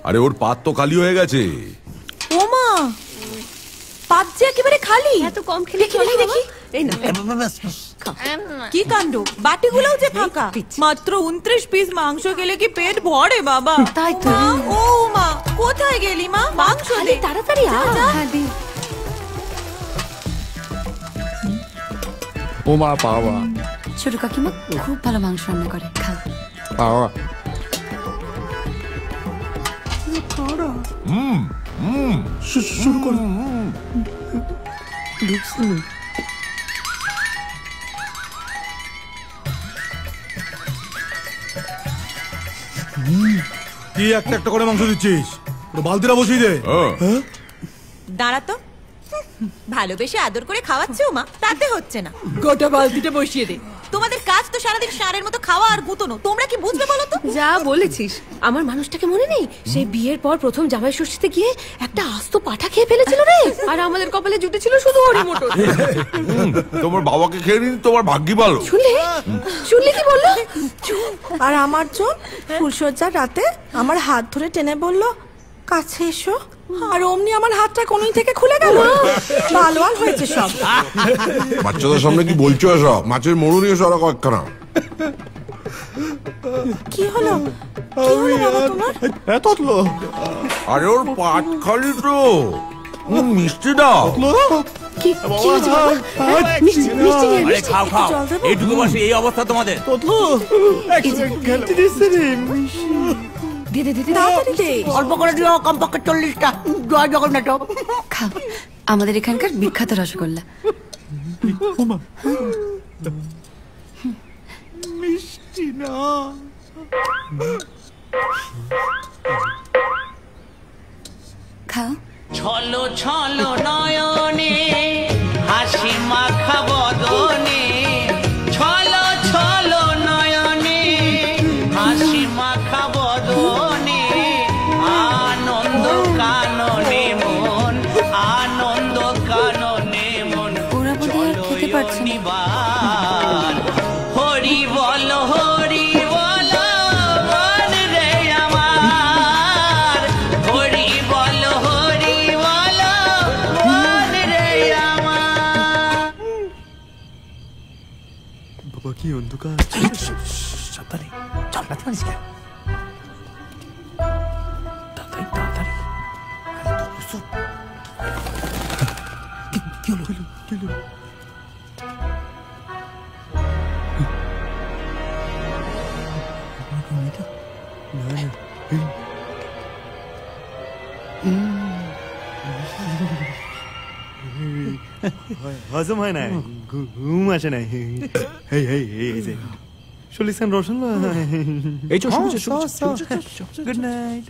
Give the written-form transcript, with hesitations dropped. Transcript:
আরে ওর পাত তো খালি হয়ে গেছে। ও মা, পাত যে একেবারে খালি। এত কম খেলে চলে দেখি। এই না কি কাণ্ড, বাটিগুলোও যে ফাঁকা। মাত্র 29 পিস মাংস খেলে কি পেট ভরে বাবা? তাই তো। ও মা, কোথায় গেলি মা? মাংস দে তাড়াতাড়ি আ। ও মা পাওয়া। ছোট কাকিমা খুব ভালো মাংস রান্না করে, খাও। পাওয়া। শুরু করো। কি একটা একটা করে মাংস দিচ্ছিস? বালতিটা বসিয়ে দে। দাঁড়া তো, ভালোবেসে আদর করে খাওয়াচ্ছে ও মা, তাতে হচ্ছে না। গোটা বালতিটা বসিয়ে দে। তোমাদের কাজ তো সারাদিন ষাঁড়ের মতো খাওয়া আর গুতনো, তোমরা কি বুঝবে বলো তো? যা বলেছিস, আমার মানুষটাকে মনে নেই? সেই বিয়ের পর প্রথম জামাই ষষ্ঠীতে গিয়ে একটা আস্ত পাঠা খেয়ে ফেলেছিল রে। আর আমাদের কপালে জুটে ছিল শুধু হরি মটর। তোমার বাবাকে খেয়ে নিন, তোমার ভাগ্যি ভালো। শুনলে কি বললো? আর আমার জন ফুলসজ্জার রাতে আমার হাত ধরে টেনে বলল কাছে এসো, আর অমনি আমার হাতটা কোনই থেকে খুলে গেল। ভালো আর হয়েছে সব। বাচ্চাদের সামনে কি বলছো এসব? মাছের মরু নিয়ে সরা কয়েকখানা। কি হলো, কি হলো বাবা তোমার? আরে ওর পাট খালি তো, মিষ্টি দাও। কি হয়েছে বাবা? মিষ্টি মিষ্টি নিয়ে আরে খাও খাও, এইটুকু বসে এই অবস্থা তোমাদের। অল্প করে দিও, কমপক্ষে 40টা। জয় জগন্নাথ। খাও, আমাদের এখানকার বিখ্যাত রসগোল্লা। মিষ্টি না। খাও। ছলো ছলো নয়নে হাসি মাখা বদনে, ছলো ছলো নয়নে হাসি মাখা বদনে, আনন্দ কাননে মন, আনন্দ কাননে মন। ওরা বোধহয় আর খেতে পারছে না। হরি বল হরি বল বল রে আমার, হরি বল হরি বল বল রে আমার। বাবা কি অন্ধকার। সাবধানে চল, না পারিস কেন? তাড়াতাড়ি তাড়াতাড়ি। কি হলো কি হলো? হজম হয় না, ঘুম আসে না। চল্লিশ রোশন। Good night.